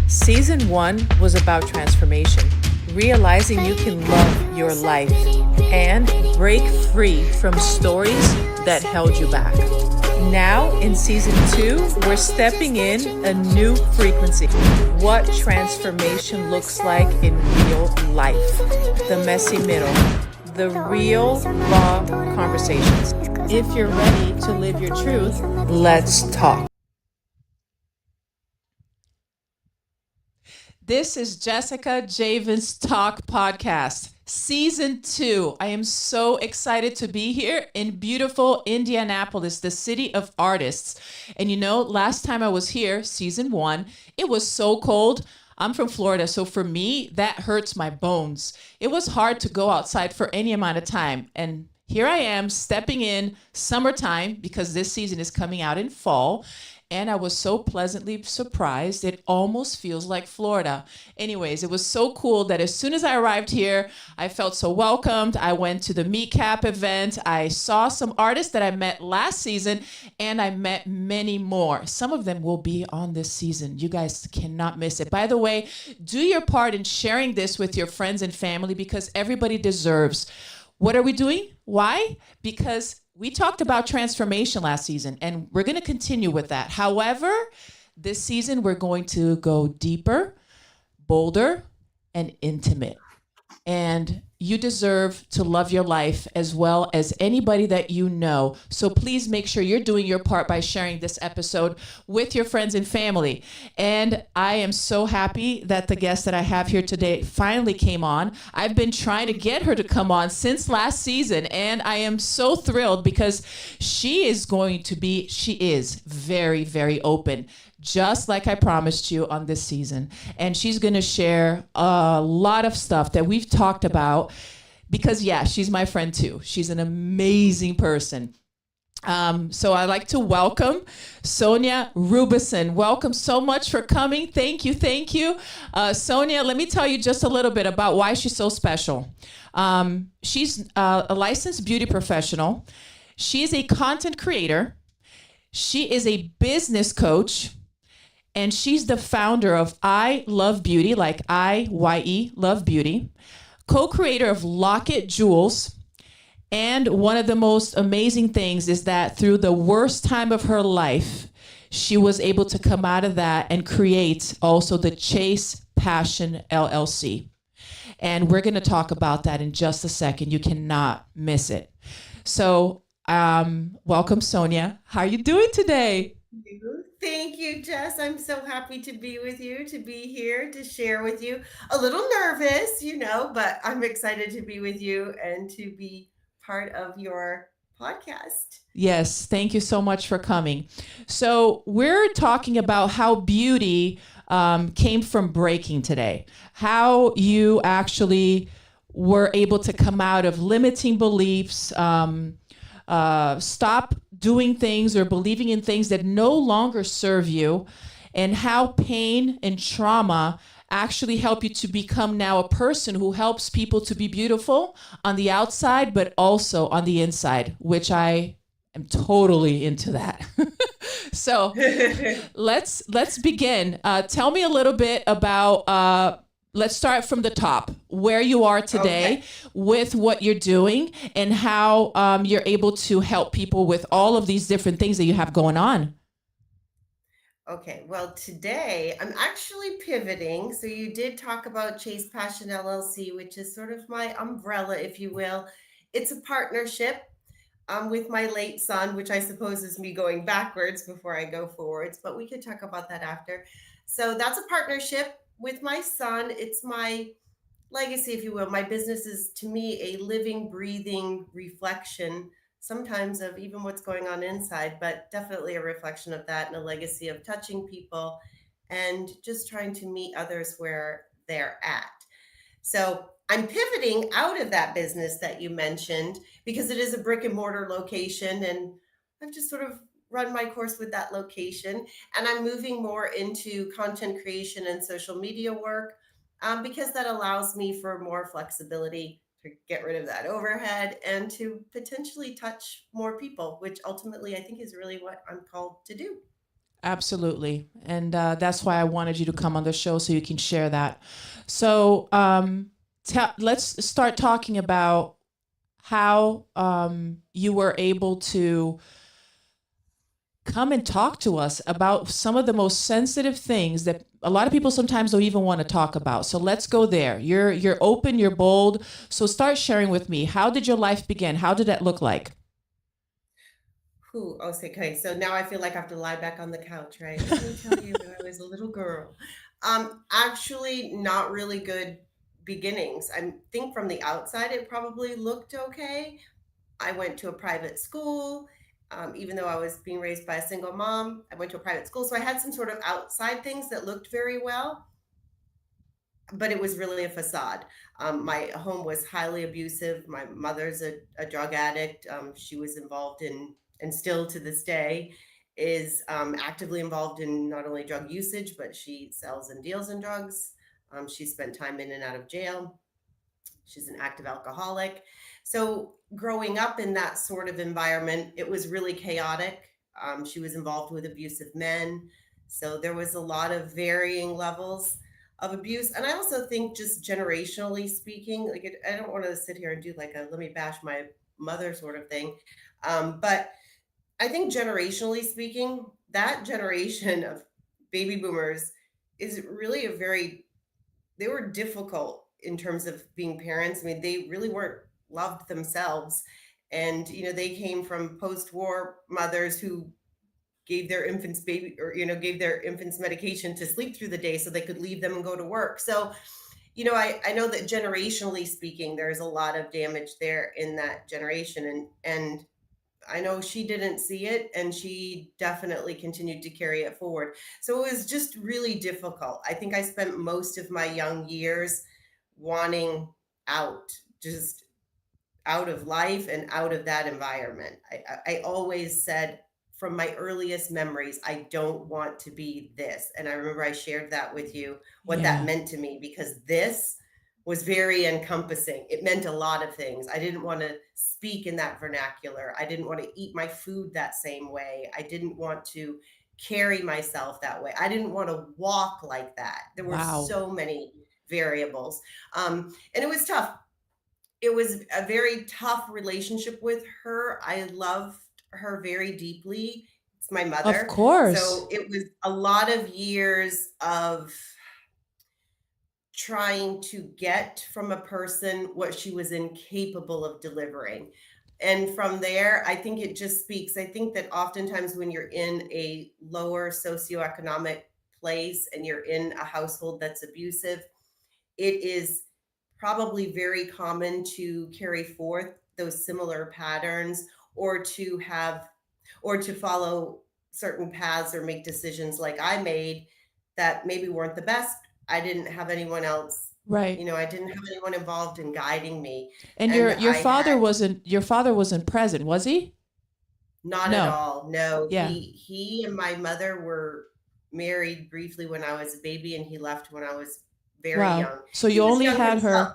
Season 1 was about transformation, realizing you can love your life and break free from stories that held you back. Now, in Season 2, we're stepping in a new frequency. What transformation looks like in real life. The messy middle. The real, raw conversations. If you're ready to live your truth, let's talk. This is Jessica Javens Talk Podcast, Season 2. I am so excited to be here in beautiful Indianapolis, the city of artists. And you know, last time I was here, Season 1, it was so cold. I'm from Florida, so for me, that hurts my bones. It was hard to go outside for any amount of time. And here I am stepping in summertime because this season is coming out in fall. And I was so pleasantly surprised. It almost feels like Florida. Anyways, it was so cool that as soon as I arrived here, I felt so welcomed. I went to the Meetcap event. I saw some artists that I met last season, and I met many more. Some of them will be on this season. You guys cannot miss it. By the way, do your part in sharing this with your friends and family because everybody deserves. What are we doing? Why? Because we talked about transformation last season, and we're going to continue with that. However, this season, we're going to go deeper, bolder, and intimate. And you deserve to love your life as well as anybody that you know. So please make sure you're doing your part by sharing this episode with your friends and family. And I am so happy that the guest that I have here today finally came on. I've been trying to get her to come on since last season, and I am so thrilled because she is very, very open, just like I promised you on this season. And she's going to share a lot of stuff that we've talked about because, yeah, she's my friend too. She's an amazing person. So I'd like to welcome Sonja Raubeson. Welcome so much for coming. Thank you. Thank you. Sonja, let me tell you just a little bit about why she's so special. She's a licensed beauty professional. She's a content creator. She is a business coach. And she's the founder of I Love Beauty, like IYE Love Beauty, co-creator of Locket Jewels. And one of the most amazing things is that through the worst time of her life, she was able to come out of that and create also the Chase Passion LLC. And we're going to talk about that in just a second. You cannot miss it. So welcome, Sonja. How are you doing today? Thank you, Jess. I'm so happy to be with you, to be here, to share with you. A little nervous, but I'm excited to be with you and to be part of your podcast. Yes, thank you so much for coming. So, we're talking about how beauty came from breaking today, how you actually were able to come out of limiting beliefs, stop doing things or believing in things that no longer serve you, and how pain and trauma actually help you to become now a person who helps people to be beautiful on the outside, but also on the inside, which I am totally into that. So let's begin. Tell me a little bit about let's start from the top, where you are today Okay. with what you're doing and how you're able to help people with all of these different things that you have going on. Okay, well, today I'm actually pivoting. So you did talk about Chase Passion LLC, which is sort of my umbrella, if you will. It's a partnership with my late son, which I suppose is me going backwards before I go forwards, but we could talk about that after. So that's a partnership with my son. It's my legacy, if you will. My business is to me a living, breathing reflection, sometimes of even what's going on inside, but definitely a reflection of that and a legacy of touching people and just trying to meet others where they're at. So I'm pivoting out of that business that you mentioned because it is a brick and mortar location. And I've just sort of run my course with that location. And I'm moving more into content creation and social media work because that allows me for more flexibility to get rid of that overhead and to potentially touch more people, which ultimately I think is really what I'm called to do. Absolutely. And that's why I wanted you to come on the show so you can share that. So let's start talking about how you were able to come and talk to us about some of the most sensitive things that a lot of people sometimes don't even want to talk about. So let's go there. You're open, you're bold. So start sharing with me. How did your life begin? How did that look like? Who? Oh, okay. So now I feel like I have to lie back on the couch, right? Let me tell you when I was a little girl. Actually, not really good beginnings. I think from the outside, it probably looked okay. I went to a private school. Even though I was being raised by a single mom, I went to a private school. So I had some sort of outside things that looked very well, but it was really a facade. My home was highly abusive. My mother's a drug addict. She was involved in, and still to this day, is actively involved in not only drug usage, but she sells and deals in drugs. She spent time in and out of jail. She's an active alcoholic. So, growing up in that sort of environment, it was really chaotic. She was involved with abusive men. So, there was a lot of varying levels of abuse. And I also think, just generationally speaking, like, I don't want to sit here and do like a let me bash my mother sort of thing. But I think, generationally speaking, that generation of baby boomers is really a very they were difficult in terms of being parents. I mean, they really weren't loved themselves. And, they came from post-war mothers who gave their infants baby or, gave their infants medication to sleep through the day so they could leave them and go to work. So, I know that generationally speaking, there's a lot of damage there in that generation. And I know she didn't see it and she definitely continued to carry it forward. So it was just really difficult. I think I spent most of my young years wanting out, just out of life and out of that environment. I always said from my earliest memories, I don't want to be this. And I remember I shared that with you, what that Yeah. meant to me, because this was very encompassing. It meant a lot of things. I didn't want to speak in that vernacular. I didn't want to eat my food that same way. I didn't want to carry myself that way. I didn't want to walk like that. There were Wow. so many variables. And it was tough. It was a very tough relationship with her. I loved her very deeply. It's my Of mother. course. So it was a lot of years of trying to get from a person what she was incapable of delivering. And from there, I think it just speaks. I think that oftentimes when you're in a lower socioeconomic place and you're in a household that's abusive, it is probably very common to carry forth those similar patterns, or to have or to follow certain paths or make decisions like I made that maybe weren't the best. I didn't have anyone else, Right. I didn't have anyone involved in guiding me. And And your I had father wasn't present, was he? not at No. all. No, Yeah. he and my mother were married briefly when I was a baby, and he left when I was very Wow. young. So He you was only young had himself. her.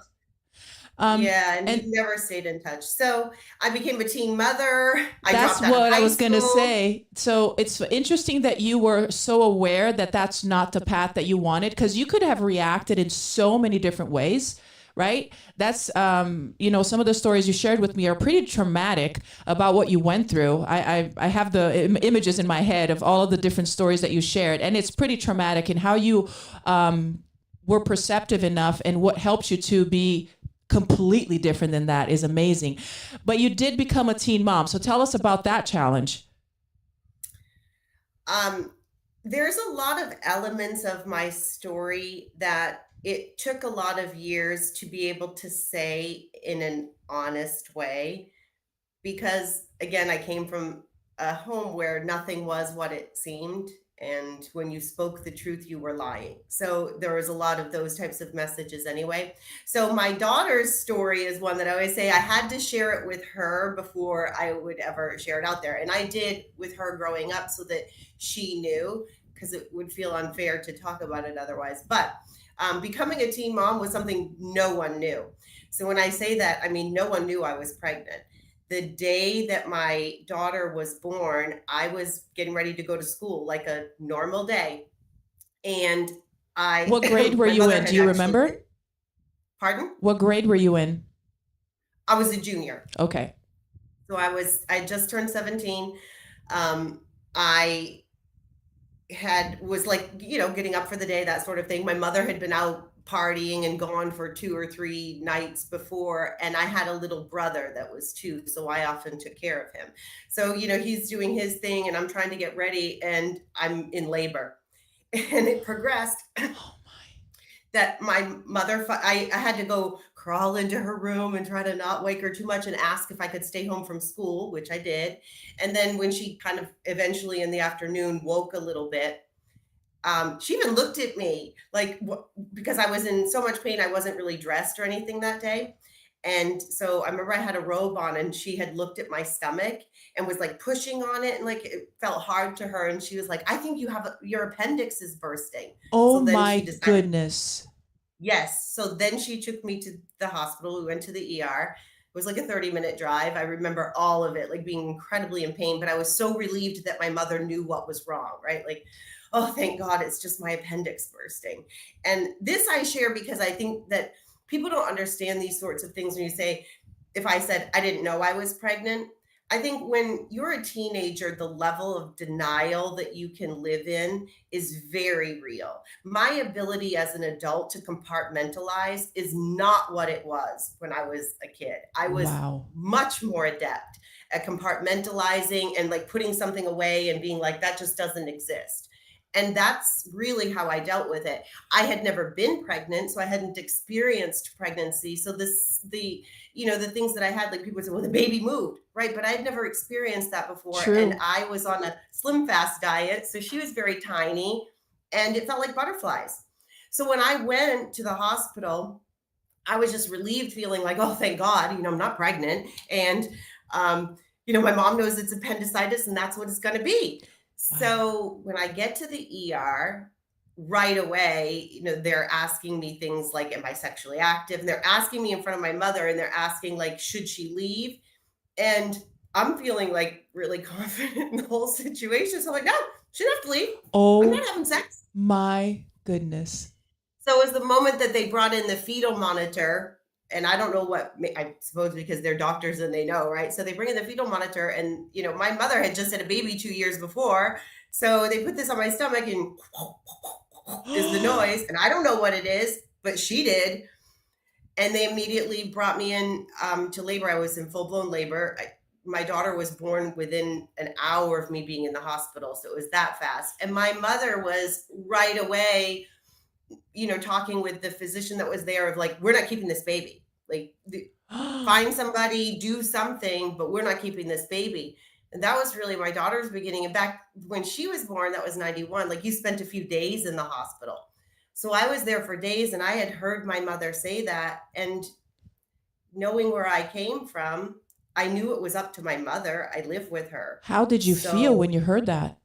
Um Yeah, and we and never stayed in touch. So I became a teen mother. I that's dropped out of what I high was going to school. say. So it's interesting that you were so aware that that's not the path that you wanted, because you could have reacted in so many different ways, right? That's some of the stories you shared with me are pretty traumatic about what you went through. I have the images in my head of all of the different stories that you shared, and it's pretty traumatic. And how you were perceptive enough, and what helps you to be completely different than that is amazing. But you did become a teen mom. So tell us about that challenge. Um, there's a lot of elements of my story that it took a lot of years to be able to say in an honest way, because again, I came from a home where nothing was what it seemed, and when you spoke the truth you were lying. So there was a lot of those types of messages anyway. So my daughter's story is one that I always say I had to share it with her before I would ever share it out there, and I did with her growing up so that she knew, because it would feel unfair to talk about it otherwise. But becoming a teen mom was something no one knew. So when I say that, I mean no one knew I was pregnant. The day that my daughter was born, I was getting ready to go to school like a normal day. And What grade were my you mother in? Do had you actually, remember? pardon? What grade were you in? I was a junior. Okay. So I just turned 17. I was like, getting up for the day, that sort of thing. My mother had been out partying and gone for 2 or 3 nights before, and I had a little brother that was 2, so I often took care of him. So, he's doing his thing and I'm trying to get ready and I'm in labor. And it progressed Oh my. that my mother, I had to go crawl into her room and try to not wake her too much and ask if I could stay home from school, which I did. And then when she kind of eventually in the afternoon woke a little bit, she even looked at me like, because I was in so much pain, I wasn't really dressed or anything that day. And so I remember I had a robe on and she had looked at my stomach and was like pushing on it and like it felt hard to her. And she was like, I think your appendix is bursting. Oh So then my she decided, goodness. yes. So then she took me to the hospital. We went to the ER. It was like a 30-minute drive. I remember all of it, like being incredibly in pain, but I was so relieved that my mother knew what was wrong, right? Like, oh, thank God, it's just my appendix bursting. And this I share because I think that people don't understand these sorts of things when you say, if I said, I didn't know I was pregnant. I think when you're a teenager, the level of denial that you can live in is very real. My ability as an adult to compartmentalize is not what it was when I was a kid. I was Wow. much more adept at compartmentalizing and like putting something away and being like, that just doesn't exist. And that's really how I dealt with it. I had never been pregnant, so I hadn't experienced pregnancy. So the things that I had, like people would say, well, the baby moved, right? But I'd never experienced that before. And True. I was on a slim fast diet. So she was very tiny and it felt like butterflies. So when I went to the hospital, I was just relieved, feeling like, oh, thank God, I'm not pregnant. And, my mom knows it's appendicitis and that's what it's going to be. Wow. So when I get to the ER, right away, they're asking me things like, am I sexually active? And they're asking me in front of my mother and they're asking, like, should she leave? And I'm feeling like really confident in the whole situation. So I'm like, no, she doesn't have to leave. I'm Oh not having sex. my goodness. So it was the moment that they brought in the fetal monitor, and I don't know what, I suppose because they're doctors and they know, right? So they bring in the fetal monitor, and my mother had just had a baby 2 years before, so they put this on my stomach, and is the noise, and I don't know what it is, but she did, and they immediately brought me in to labor. I was in full blown labor. My daughter was born within an hour of me being in the hospital, so it was that fast. And my mother was right away talking with the physician that was there of like, we're not keeping this baby. Like, find somebody, do something, but we're not keeping this baby. And that was really my daughter's beginning. And back when she was born, that was 91. Like, you spent a few days in the hospital. So I was there for days and I had heard my mother say that. And knowing where I came from, I knew it was up to my mother. I live with her. How did you feel when So you heard that?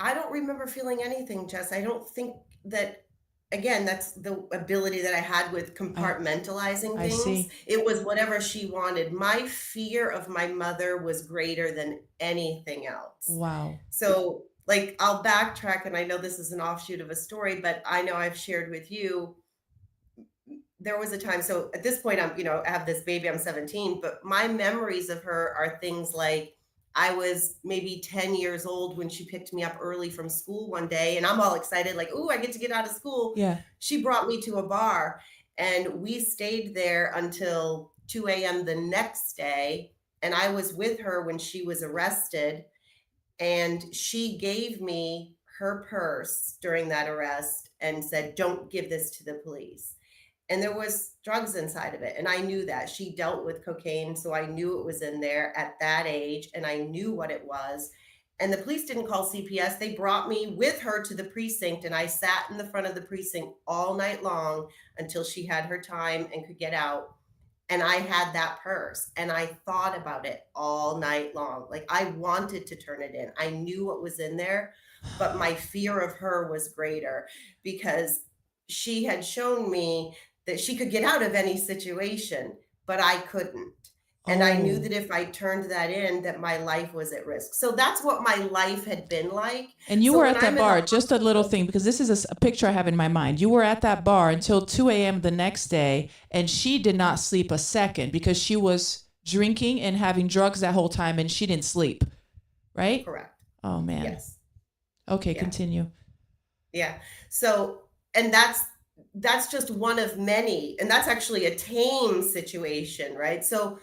I don't remember feeling anything, Jess. I don't think that, again, that's the ability that I had with compartmentalizing I things. see. It was whatever she wanted. My fear of my mother was greater than anything else. Wow. So, like, I'll backtrack, and I know this is an offshoot of a story, but I know I've shared with you. There was a time, so at this point, I have this baby, I'm 17, but my memories of her are things like, I was maybe 10 years old when she picked me up early from school one day, and I'm all excited, like, "Ooh, I get to get out of school." Yeah. She brought me to a bar, and we stayed there until 2 a.m. the next day, and I was with her when she was arrested, and she gave me her purse during that arrest and said, "Don't give this to the police." And there was drugs inside of it, and I knew that. She dealt with cocaine, so I knew it was in there at that age, and I knew what it was. And the police didn't call CPS. They brought me with her to the precinct, and I sat in the front of the precinct all night long until she had her time and could get out. And I had that purse, and I thought about it all night long. Like, I wanted to turn it in. I knew what was in there, but my fear of her was greater because she had shown me that she could get out of any situation, but I couldn't. And I knew Oh. that if I turned that in, that my life was at risk. So that's what my life had been like. And you So were when at that I'm in the bar, just a little hospital, thing, because this is a picture I have in my mind. You were at that bar until 2 a.m. the next day, and she did not sleep a second because she was drinking and having drugs that whole time, and she didn't sleep, right? correct. Oh, man. Yes. Okay, Yeah. continue. Yeah. So, and that's just one of many, and that's actually a tame situation, right? So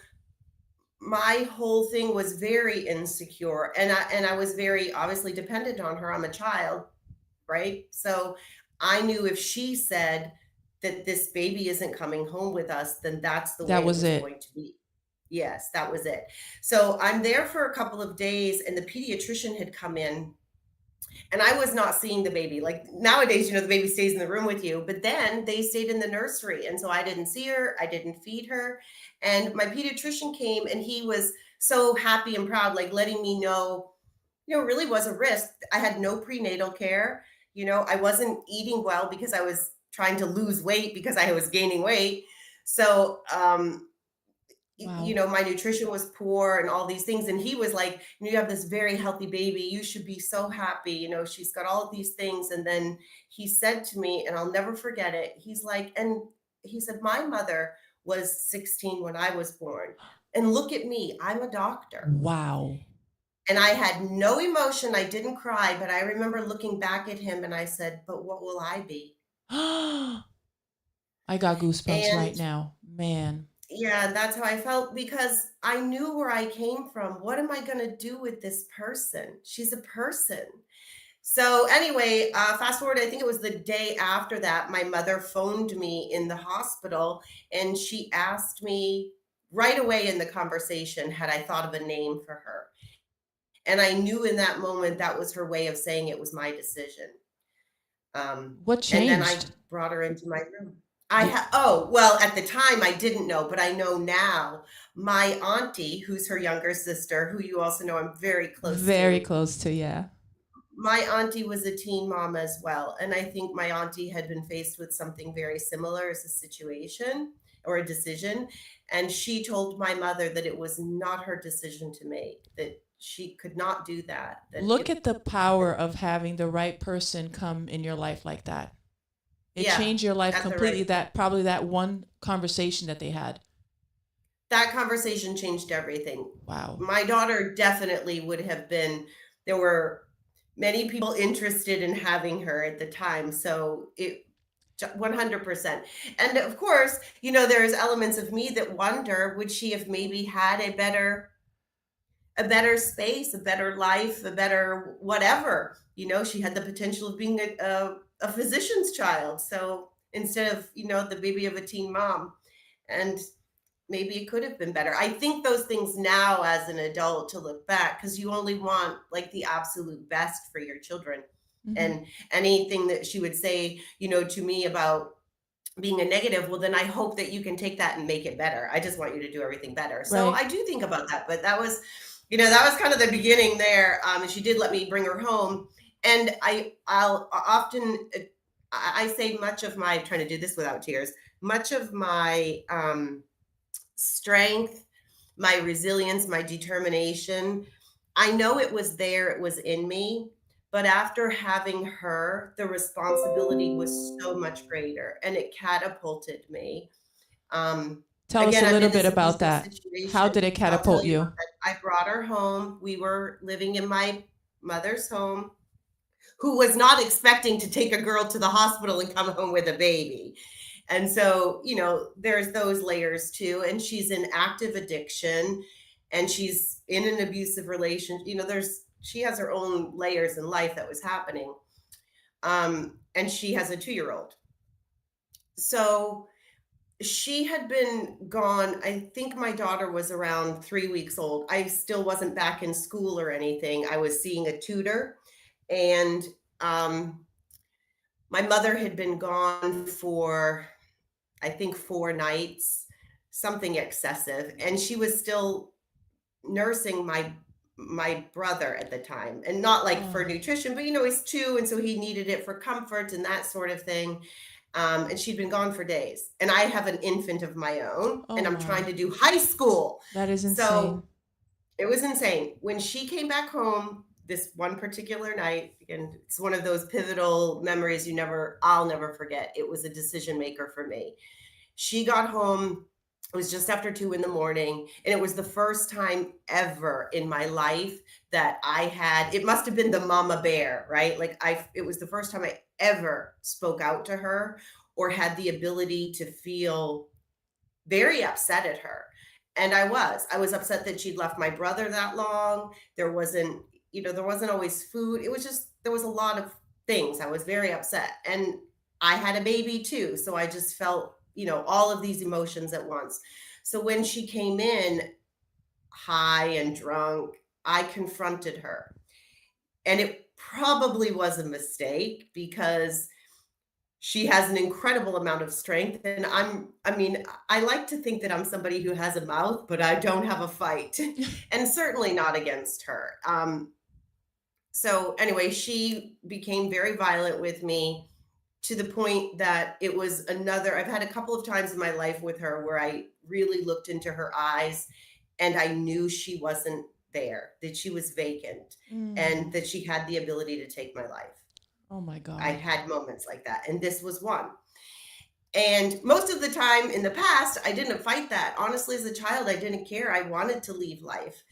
my whole thing was very insecure, and I was very obviously dependent on her. I'm a child, right? So I knew if she said that this baby isn't coming home with us, then that's the That way it was was it. going to be. Yes, that was it. So I'm there for a couple of days, and the pediatrician had come in, and I was not seeing the baby. Like nowadays, the baby stays in the room with you, but then they stayed in the nursery. And so I didn't see her, I didn't feed her. And my pediatrician came, and he was so happy and proud, like letting me know, it really was a risk. I had no prenatal care. I wasn't eating well because I was trying to lose weight because I was gaining weight. So, Wow. my nutrition was poor and all these things. And he was like, you have this very healthy baby. You should be so happy. She's got all of these things. And then he said to me, and I'll never forget it. He's like, and he said, my mother was 16 when I was born. And look at me, I'm a doctor. Wow. And I had no emotion. I didn't cry, but I remember looking back at him and I said, but what will I be? I got goosebumps And right now. Man. yeah, that's how I felt because I knew where I came from. What am I going to do with this person? She's a person. So, anyway, fast forward, I think it was the day after that, my mother phoned me in the hospital and she asked me right away in the conversation, had I thought of a name for her? And I knew in that moment that was her way of saying it was my decision. What And then I changed? brought her into my room. What? Oh, well, at the time I didn't know, but I know now. My auntie, who's her younger sister, who you also know I'm very close Very to, close to, yeah. my auntie was a teen mom as well. And I think my auntie had been faced with something very similar as a situation or a decision. And she told my mother that it was not her decision to make, that she could not do that, that Look it, at the power of having the right person come in your life like that. It yeah, changed your life at the completely. right. That probably that one conversation that they had. That conversation changed everything. Wow. My daughter definitely would have been, there were many people interested in having her at the time. So it 100%. And of course, there's elements of me that wonder, would she have maybe had a better space, a better life, a better whatever? She had the potential of being a physician's child. So instead of, the baby of a teen mom. And maybe it could have been better. I think those things now as an adult to look back, because you only want like the absolute best for your children. Hmm. And anything that she would say, to me about being a negative, well, then I hope that you can take that and make it better. I just want you to do everything better. So Right. I do think about that. But that was kind of the beginning there. And she did let me bring her home. And I'll often, I say much of my, trying to do this without tears, much of my, strength, my resilience, my determination. I know it was there, it was in me. But after having her, the responsibility was so much greater and it catapulted me. Um, Tell us Again, a I'm little in bit this about abusive that. How situation. did it I'll tell catapult you about you? that. I brought her home. We were living in my mother's home, who was not expecting to take a girl to the hospital and come home with a baby. And so, there's those layers too. And she's in active addiction and she's in an abusive relationship. She has her own layers in life that was happening. And she has a 2-year-old. So she had been gone. I think my daughter was around 3 weeks old. I still wasn't back in school or anything. I was seeing a tutor. And um, my mother had been gone for, I think, 4 nights, something excessive. And she was still nursing my brother at the time, and not like for Oh, nutrition, but he's 2, and so he needed it for comfort and that sort of thing. And she'd been gone for days. And I have an infant of my own, Oh and I'm trying my. to do high school. That is insane. So it was insane. When she came back home this one particular night, and it's one of those pivotal memories I'll never forget. It was a decision maker for me. She got home, it was just after 2 in the morning, and it was the first time ever in my life that it must have been the mama bear, right? It was the first time I ever spoke out to her or had the ability to feel very upset at her. And I was upset that she'd left my brother that long. There wasn't always food. It was just, there was a lot of things. I was very upset. And I had a baby too. So I just felt, all of these emotions at once. So when she came in high and drunk, I confronted her. And it probably was a mistake because she has an incredible amount of strength. And I like to think that I'm somebody who has a mouth, but I don't have a fight, and certainly not against her. So anyway, she became very violent with me to the point that I've had a couple of times in my life with her where I really looked into her eyes and I knew she wasn't there, that she was vacant, and that she had the ability to take my life. Oh my I God. had moments like that, and this was one. And most of the time in the past, I didn't fight that. Honestly, as a child, I didn't care. I wanted to leave life.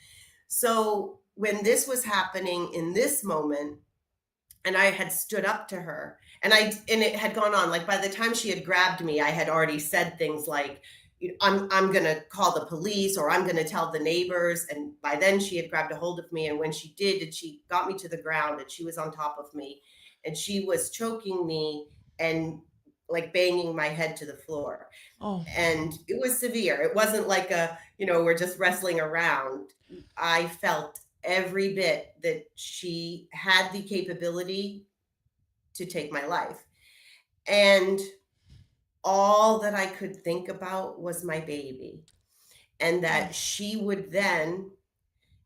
So when this was happening in this moment, and I had stood up to her, and it had gone on, like by the time she had grabbed me, I had already said things like, I'm going to call the police, or I'm going to tell the neighbors. And by then she had grabbed a hold of me. And when she did, and she got me to the ground, and she was on top of me, and she was choking me and like banging my head to the floor. Oh. And it was severe. It wasn't like we're just wrestling around. I felt every bit that she had the capability to take my life. And all that I could think about was my baby, and that she would then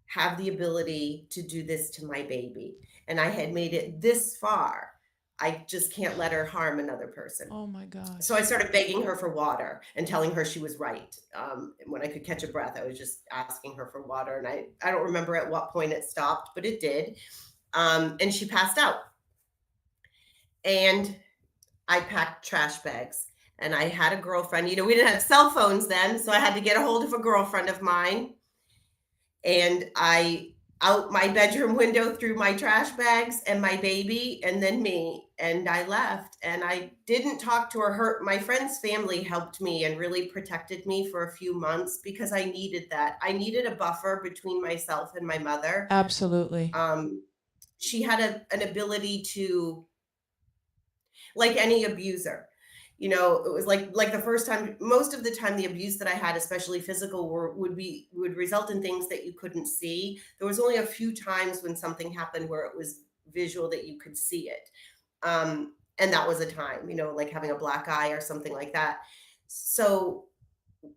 have the ability to do this to my baby. And I had made it this far. I just can't let her harm another person. Oh my gosh. So I started begging her for water and telling her she was right. When I could catch a breath, I was just asking her for water. And I don't remember at what point it stopped, but it did. And she passed out. And I packed trash bags. And I had a girlfriend. We didn't have cell phones then, so I had to get a hold of a girlfriend of mine. And I out my bedroom window threw my trash bags and my baby, and then me, and I left. And I didn't talk to her. My friend's family helped me and really protected me for a few months because I needed that. I needed a buffer between myself and my mother. Absolutely. She had an ability to, like any abuser, it was like the first time, most of the time, the abuse that I had, especially physical, would result in things that you couldn't see. There was only a few times when something happened where it was visual, that you could see it. And that was a time, like having a black eye or something like that. So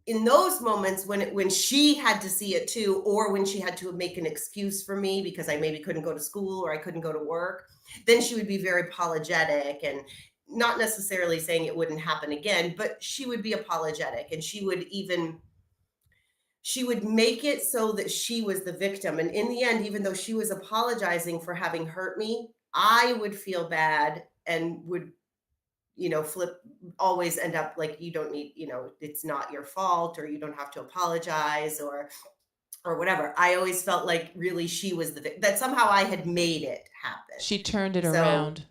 in those moments when she had to see it too, or when she had to make an excuse for me because I maybe couldn't go to school or I couldn't go to work, then she would be very apologetic, and not necessarily saying it wouldn't happen again, but she would be apologetic, and she would make it so that she was the victim. And in the end, even though she was apologizing for having hurt me, I would feel bad and would, always end up like, you don't need, it's not your fault, or you don't have to apologize, or whatever. I always felt like really she was that somehow I had made it happen. She turned it around.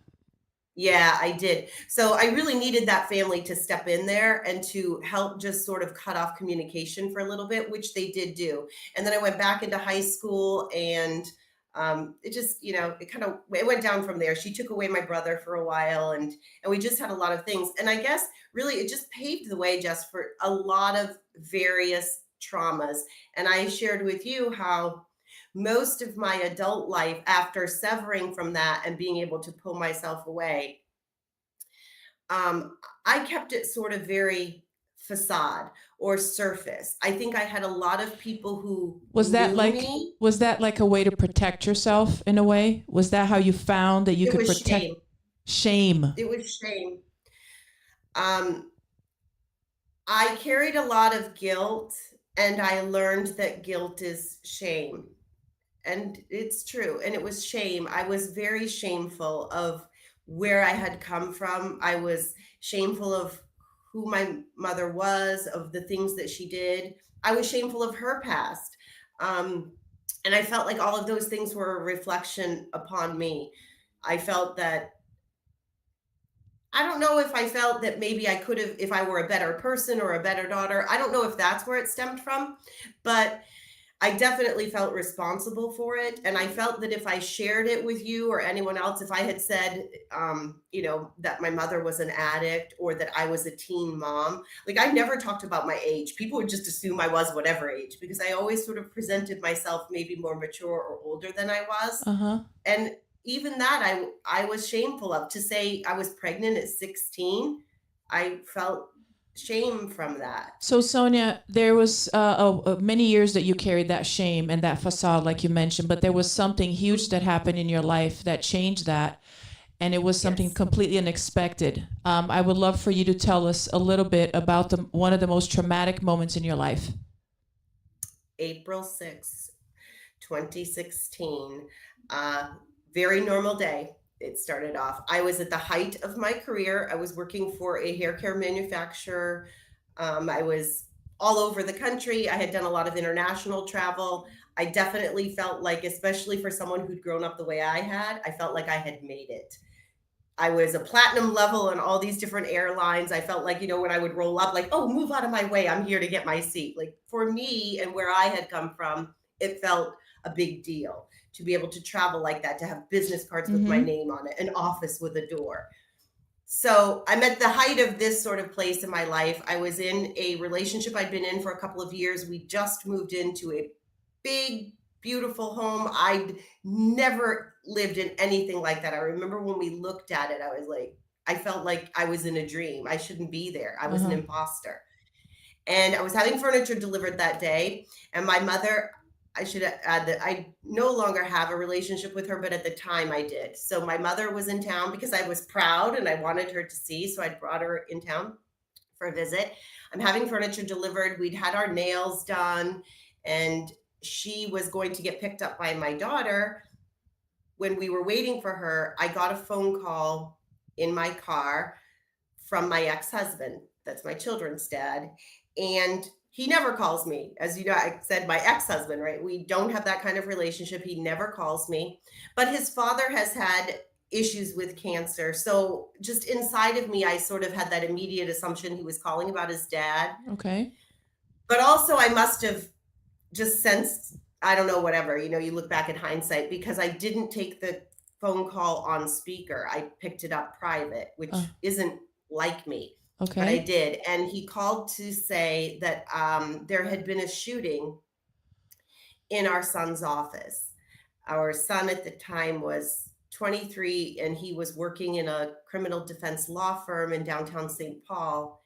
Yeah, I did. So I really needed that family to step in there and to help just sort of cut off communication for a little bit, which they did do. And then I went back into high school, and it just, it went down from there. She took away my brother for a while, and we just had a lot of things. And I guess really it just paved the way, Jess, for a lot of various traumas. And I shared with you how most of my adult life, after severing from that and being able to pull myself away, I kept it sort of very facade or surface. I think I had a lot of people who was that knew like me. Was that like a way to protect yourself in a way? Was that how you found that you could protect? Shame. Shame. It was shame. Um, I carried a lot of guilt, and I learned that guilt is shame. And it's true. And it was shame. I was very shameful of where I had come from. I was shameful of who my mother was, of the things that she did. I was shameful of her past. Um, and I felt like all of those things were a reflection upon me. I felt that I don't know if I felt that maybe I could have, if I were a better person or a better daughter. I don't know if that's where it stemmed from, but I definitely felt responsible for it. And I felt that if I shared it with you or anyone else, if I had said, that my mother was an addict or that I was a teen mom, like I never talked about my age. People would just assume I was whatever age because I always sort of presented myself maybe more mature or older than I was. Uh-huh. And even that I was shameful of. To say I was pregnant at 16, I felt shame from that. So, Sonja, there was many years that you carried that shame and that facade, like you mentioned, but there was something huge that happened in your life that changed that, and it was something Yes. completely unexpected. I would love for you to tell us a little bit about one of the most traumatic moments in your life. April 6th, 2016. Uh, Very normal day. It started off. I was at the height of my career. I was working for a hair care manufacturer. I was all over the country. I had done a lot of international travel. I definitely felt like, especially for someone who'd grown up the way I had, I felt like I had made it. I was a platinum level in all these different airlines. I felt like, when I would roll up, like, oh, move out of my way. I'm here to get my seat. Like for me and where I had come from, it felt a big deal to be able to travel like that, to have business cards with my Mm-hmm. name on it, an office with a door. So I'm at the height of this sort of place in my life. I was in a relationship I'd been in for a couple of years. We just moved into a big, beautiful home. I'd never lived in anything like that. I remember when we looked at it, I was like, I felt like I was in a dream. I shouldn't be there. I was an Uh-huh. imposter. And I was having furniture delivered that day. And my mother, I should add that I no longer have a relationship with her, but at the time I did. So my mother was in town because I was proud and I wanted her to see. So I brought her in town for a visit. I'm having furniture delivered. We'd had our nails done, and she was going to get picked up by my daughter. When we were waiting for her, I got a phone call in my car from my ex-husband. That's my children's dad. And he never calls me. As you know, I said my ex-husband, right? We don't have that kind of relationship. He never calls me. But his father has had issues with cancer. So just inside of me, I sort of had that immediate assumption he was calling about his dad. Okay. But also I must have just sensed, I don't know, whatever, you look back in hindsight, because I didn't take the phone call on speaker. I picked it up private, Uh, which isn't like me, but I okay. did. And he called to say that there had been a shooting in our son's office. Our son at the time was 23 and he was working in a criminal defense law firm in downtown St. Paul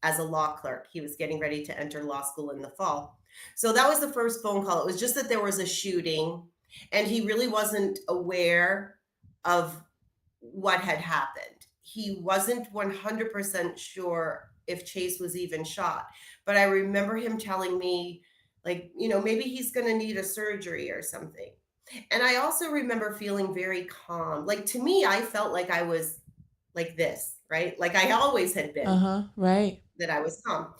as a law clerk. He was getting ready to enter law school in the fall. So that was the first phone call. It was just that there was a shooting and he really wasn't aware of what had happened. He wasn't 100% sure if Chase was even shot. But I remember him telling me, like, maybe he's going to need a surgery or something. And I also remember feeling very calm. Like to me, I felt like I was like this, right? Like I always had been, Uh-huh. Right. that I was calm.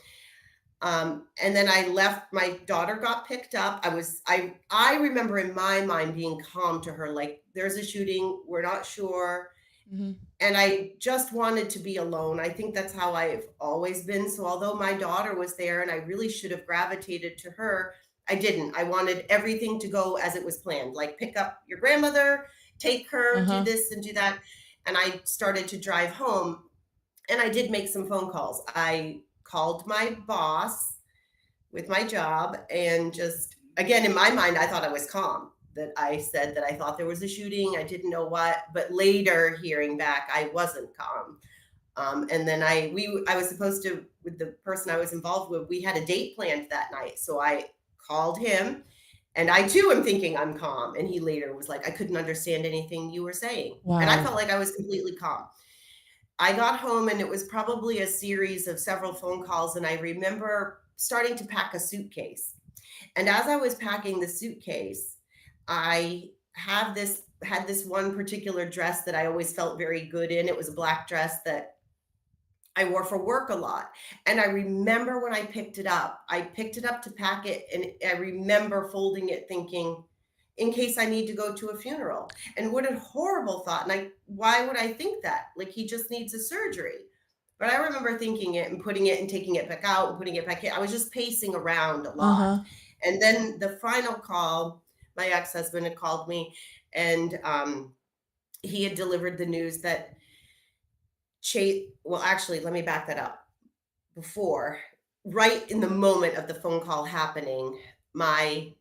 And then I left. My daughter got picked up. I remember in my mind being calm to her, like, there's a shooting, we're not sure. Mm-hmm. And I just wanted to be alone. I think that's how I've always been. So although my daughter was there and I really should have gravitated to her, I didn't. I wanted everything to go as it was planned, like pick up your grandmother, take her, do Uh-huh. this and do that. And I started to drive home and I did make some phone calls. I called my boss with my job and just, again, in my mind, I thought I was calm. That I said that I thought there was a shooting. I didn't know what, but later hearing back, I wasn't calm. And then I was supposed to, with the person I was involved with, we had a date planned that night. So I called him and I too am thinking I'm calm. And he later was like, I couldn't understand anything you were saying. And I Wow. felt like I was completely calm. I got home and it was probably a series of several phone calls. And I remember starting to pack a suitcase. And as I was packing the suitcase, I had this one particular dress that I always felt very good in. It was a black dress that I wore for work a lot. And I remember when I picked it up to pack it, and I remember folding it thinking, in case I need to go to a funeral. And what a horrible thought. Why would I think that? Like, he just needs a surgery. But I remember thinking it and putting it and taking it back out and putting it back in. I was just pacing around a lot. Uh-huh. And then the final call, my ex-husband had called me, and he had delivered the news that Chase, well, actually, let me back that up. Before, right in the moment of the phone call happening, my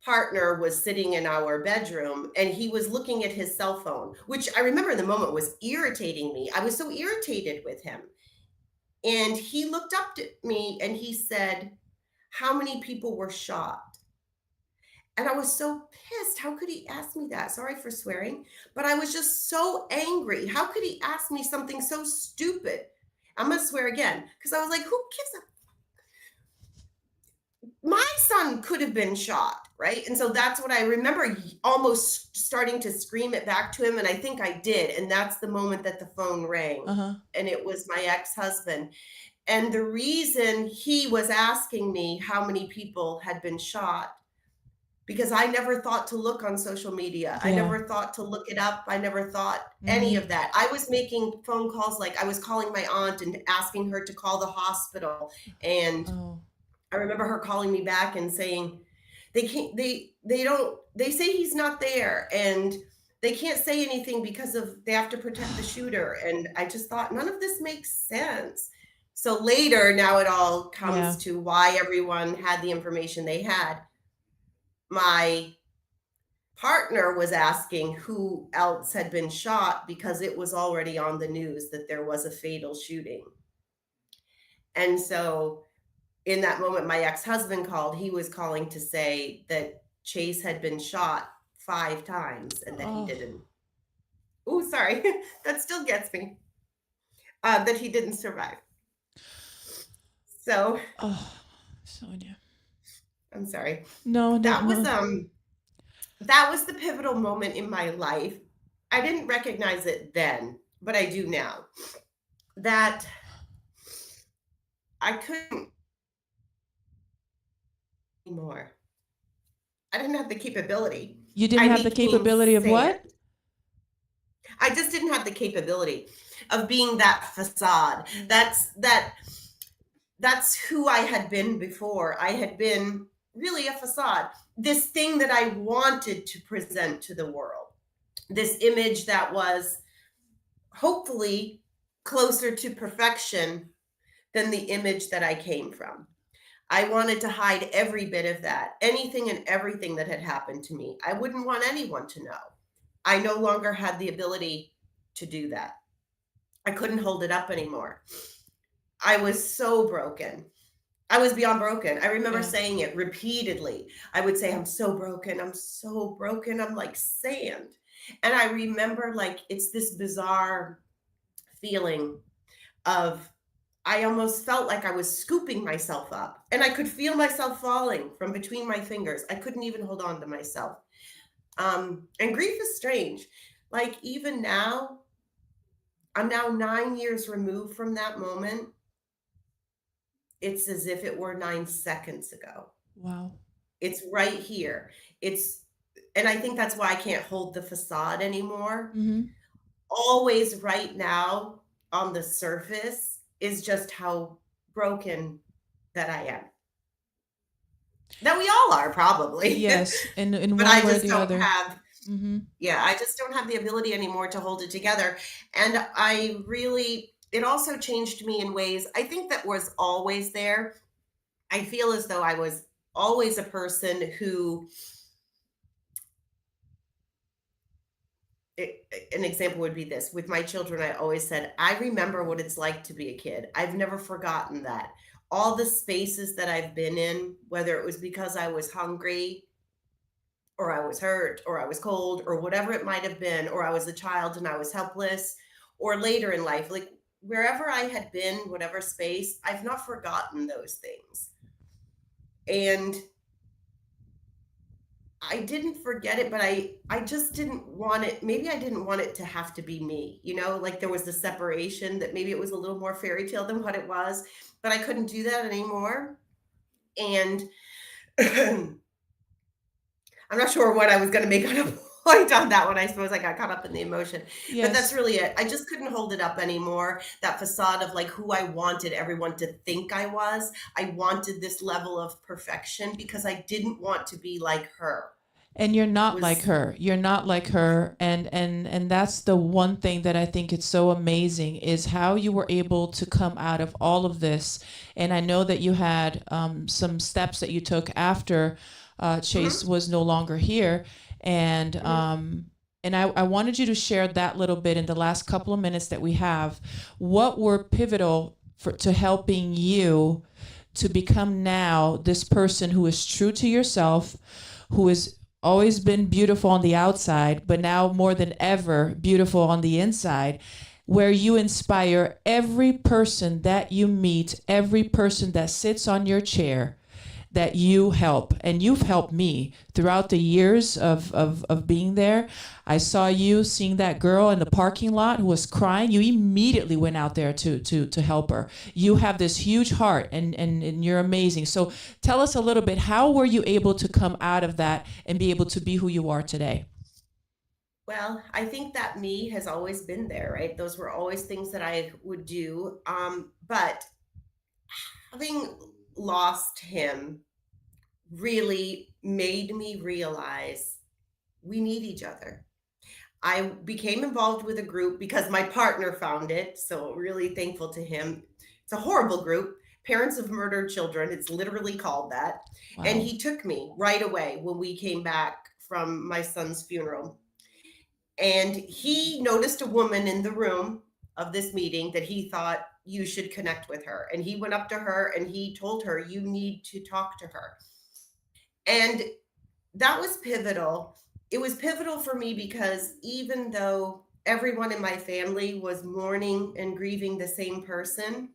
partner was sitting in our bedroom and he was looking at his cell phone, which I remember in the moment was irritating me. I was so irritated with him. And he looked up at me and he said, "How many people were shot?" And I was so pissed. How could he ask me that? Sorry for swearing, but I was just so angry. How could he ask me something so stupid? I'm going to swear again because I was like, who gives a my son could have been shot, right? And so that's what I remember, almost starting to scream it back to him. And I think I did. And that's the moment that the phone rang. Uh-huh. And it was my ex husband. And the reason he was asking me how many people had been shot, because I never thought to look on social media. I Yeah. never thought to look it up. I never thought any Mm-hmm. of that. I was making phone calls, like I was calling my aunt and asking her to call the hospital. And Oh. I remember her calling me back and saying, they don't, they say he's not there and they can't say anything because of, they have to protect the shooter. And I just thought, none of this makes sense. So later, now it all Yeah. comes to why everyone had the information they had. My partner was asking who else had been shot because it was already on the news that there was a fatal shooting. And so in that moment, my ex-husband called. He was calling to say that Chase had been shot 5 times and that he Oh. didn't. Oh, sorry. That still gets me. That he didn't survive. So Oh. Sonja. I'm sorry. No, no, That was no. that was the pivotal moment in my life. I didn't recognize it then, but I do now. That I couldn't anymore. I didn't have the capability. You didn't I have the became capability of sand. what? I just didn't have the capability of being that facade. That's who I had been before. I had been really a facade. This thing that I wanted to present to the world. This image that was hopefully closer to perfection than the image that I came from. I wanted to hide every bit of that, anything and everything that had happened to me. I wouldn't want anyone to know. I no longer had the ability to do that. I couldn't hold it up anymore. I was so broken. I was beyond broken. I remember Yeah. saying it repeatedly. I would say, I'm so broken. I'm so broken. I'm like sand. And I remember, like, it's this bizarre feeling of, I almost felt like I was scooping myself up and I could feel myself falling from between my fingers. I couldn't even hold on to myself. And grief is strange. Like, even now, I'm now 9 years removed from that moment. It's as if it were 9 seconds ago. Wow. It's right here. It's, and I think that's why I can't hold the facade anymore. Mm-hmm. Always right now on the surface is just how broken that I am. That we all are probably. Yes, in But one I way or just the don't other. have, Mm-hmm. yeah, I just don't have the ability anymore to hold it together. And I really, it also changed me in ways I think that was always there. I feel as though I was always a person who, an example would be this. With my children, I always said, I remember what it's like to be a kid. I've never forgotten that. All the spaces that I've been in, whether it was because I was hungry or I was hurt or I was cold or whatever it might have been, or I was a child and I was helpless, or later in life, like wherever I had been, whatever space, I've not forgotten those things. And I didn't forget it, but I just didn't want it. Maybe I didn't want it to have to be me, like there was the separation that maybe it was a little more fairy tale than what it was, but I couldn't do that anymore. And I'm not sure what I was going to make on a point on that one. I suppose I got caught up in the emotion, but that's Yes. really it. I just couldn't hold it up anymore. That facade of like who I wanted everyone to think I was. I wanted this level of perfection because I didn't want to be like her. And you're not like Was her. You're not like her. And that's the one thing that I think it's so amazing is how you were able to come out of all of this. And I know that you had some steps that you took after Chase Mhm, was no longer here. And mhm. I wanted you to share that little bit in the last couple of minutes that we have. What were pivotal to helping you to become now this person who is true to yourself, who is always been beautiful on the outside, but now more than ever beautiful on the inside, where you inspire every person that you meet, every person that sits on your chair that you help. And you've helped me throughout the years of being there. I saw you seeing that girl in the parking lot who was crying. You immediately went out there to help her. You have this huge heart and you're amazing. So tell us a little bit, how were you able to come out of that and be able to be who you are today? Well, I think that me has always been there, right? Those were always things that I would do. But having lost him really made me realize we need each other. I became involved with a group because my partner found it. So, really thankful to him. It's a horrible group, Parents of Murdered Children. It's literally called that. And Wow. he took me right away when we came back from my son's funeral. And he noticed a woman in the room of this meeting that he thought you should connect with her. And he went up to her and he told her, you need to talk to her. And that was pivotal. It was pivotal for me because even though everyone in my family was mourning and grieving the same person,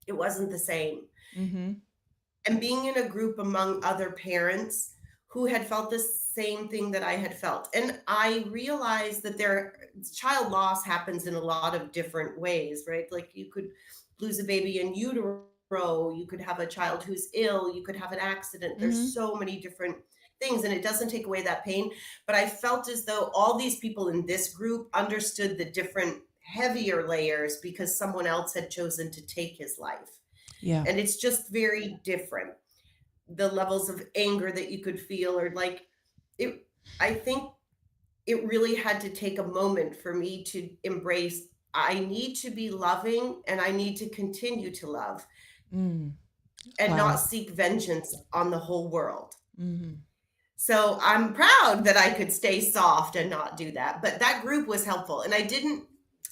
it wasn't the same. Mm-hmm. And being in a group among other parents who had felt the same thing that I had felt. And I realized that child loss happens in a lot of different ways, right? Like you could lose a baby in utero, you could have a child who's ill, you could have an accident. There's Mm-hmm. so many different things and it doesn't take away that pain. But I felt as though all these people in this group understood the different heavier layers because someone else had chosen to take his life. Yeah. And it's just very different, the levels of anger that you could feel, or like it. I think it really had to take a moment for me to embrace, I need to be loving and I need to continue to love Mm. and not Wow. seek vengeance on the whole world. Mm-hmm. So I'm proud that I could stay soft and not do that. But that group was helpful. And I didn't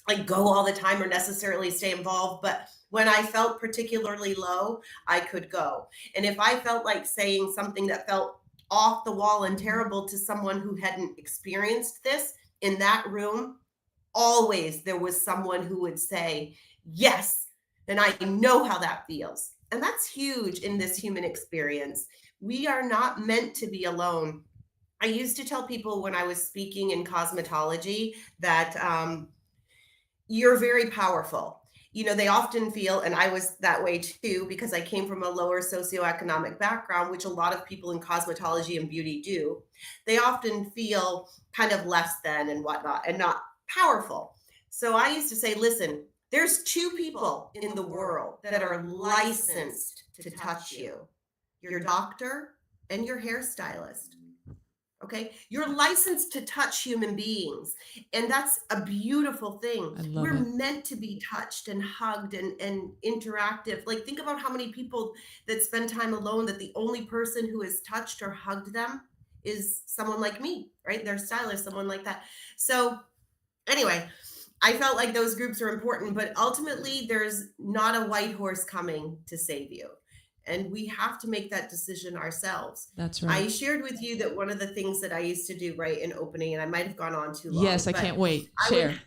like go all the time or necessarily stay involved. But when I felt particularly low, I could go. And if I felt like saying something that felt off the wall and terrible to someone who hadn't experienced this in that room, always there was someone who would say, yes. And I know how that feels. And that's huge in this human experience. We are not meant to be alone. I used to tell people when I was speaking in cosmetology that you're very powerful. They often feel, and I was that way too, because I came from a lower socioeconomic background, which a lot of people in cosmetology and beauty do. They often feel kind of less than and whatnot and not powerful. So I used to say, listen, there's two people in the world that are licensed to touch you, your doctor and your hairstylist. Okay. You're licensed to touch human beings. And that's a beautiful thing. I love We're it. meant to be touched and hugged and interactive. Like, think about how many people that spend time alone that the only person who has touched or hugged them is someone like me, right? Their stylist, someone like that. So, anyway, I felt like those groups are important, but ultimately, there's not a white horse coming to save you. And we have to make that decision ourselves. That's I right. shared with you that one of the things that I used to do right in opening, and I might have gone on too Yes, long, I but can't wait. I would Share.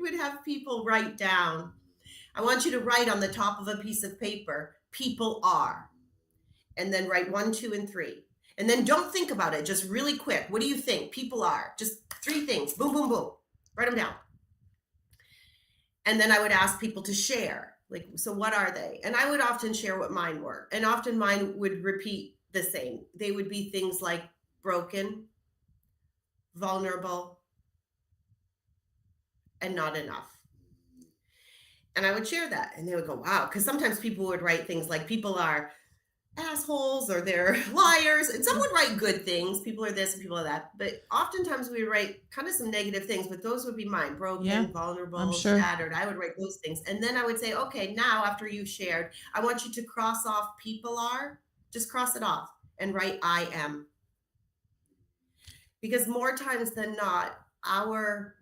would have people write down, I want you to write on the top of a piece of paper, people are, and then write 1, 2, and 3. And then don't think about it, just really quick. What do you think people are? Just 3 things. Boom, boom, boom. Write them down. And then I would ask people to share. Like, so what are they? And I would often share what mine were. And often mine would repeat the same. They would be things like broken, vulnerable, and not enough. And I would share that. And they would go, wow. Because sometimes people would write things like people are assholes or they're liars, and some would write good things, people are this and people are that, but oftentimes we write kind of some negative things, but those would be mine, broken, vulnerable, shattered. I would write those things, and then I would say, okay, now after you've shared, I want you to cross off people are, just cross it off and write I am, because more times than not, our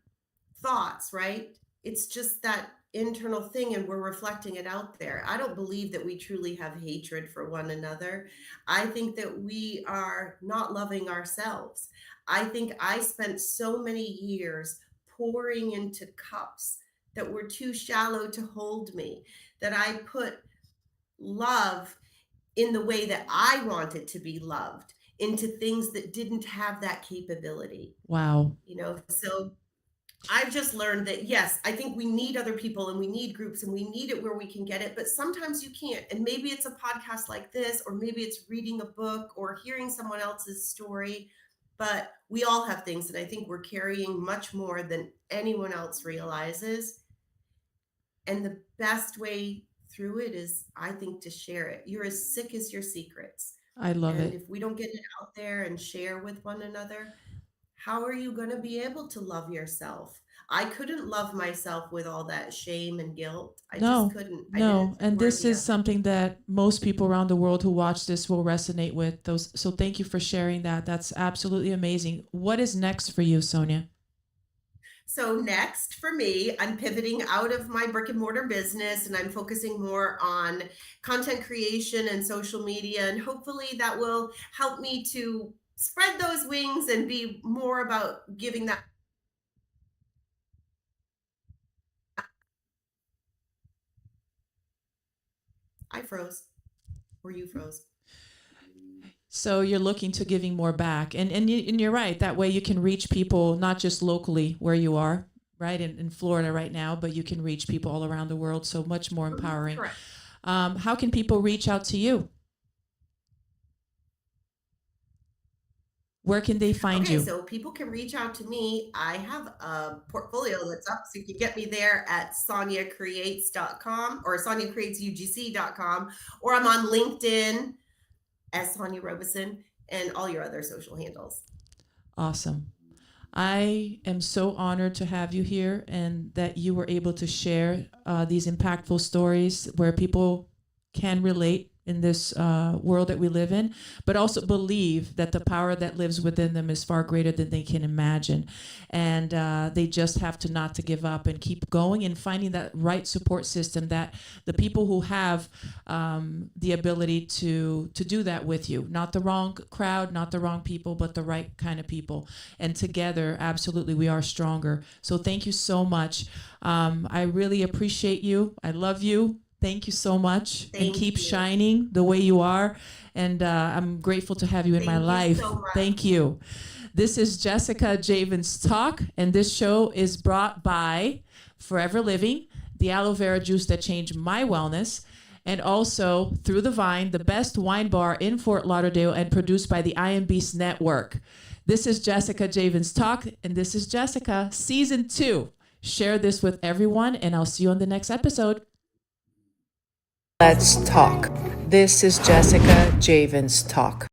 thoughts, right, it's just that internal thing and we're reflecting it out there. I don't believe that we truly have hatred for one another. I think that we are not loving ourselves. I think I spent so many years pouring into cups that were too shallow to hold me, that I put love in the way that I wanted to be loved into things that didn't have that capability. Wow. So I've just learned that, yes, I think we need other people and we need groups and we need it where we can get it, but sometimes you can't. And maybe it's a podcast like this, or maybe it's reading a book or hearing someone else's story, but we all have things that I think we're carrying much more than anyone else realizes. And the best way through it is, I think, to share it. You're as sick as your secrets. I love it. And if we don't get it out there and share with one another, how are you going to be able to love yourself? I couldn't love myself with all that shame and guilt. I just couldn't. No. And this is something that most people around the world who watch this will resonate with. So thank you for sharing that. That's absolutely amazing. What is next for you, Sonja? So next for me, I'm pivoting out of my brick and mortar business and I'm focusing more on content creation and social media. And hopefully that will help me to spread those wings and be more about giving that. I froze, or you froze. So you're looking to giving more back, and you're right. That way you can reach people not just locally where you are, right, in Florida right now, but you can reach people all around the world. So much more empowering. Correct. How can people reach out to you? Where can they find you? So people can reach out to me. I have a portfolio that's up, so you can get me there at sonjacreates.com or sonjacreatesugc.com, or I'm on LinkedIn as Sonja Raubeson and all your other social handles. Awesome. I am so honored to have you here and that you were able to share these impactful stories where people can relate in this world that we live in, but also believe that the power that lives within them is far greater than they can imagine. And they just have to not to give up and keep going and finding that right support system, that the people who have the ability to do that with you, not the wrong crowd, not the wrong people, but the right kind of people. And together, absolutely, we are stronger. So thank you so much. I really appreciate you. I love you. Thank you so much. And keep shining the way you are. And I'm grateful to have you in my life. Thank you. This is Jessica Javens Talk, and this show is brought by Forever Living, the aloe vera juice that changed my wellness, and also Through the Vine, the best wine bar in Fort Lauderdale, and produced by the IMBeast Network. This is Jessica Javens Talk, and this is Jessica, Season 2. Share this with everyone, and I'll see you on the next episode. Let's talk. This is Jessica Javens Talk.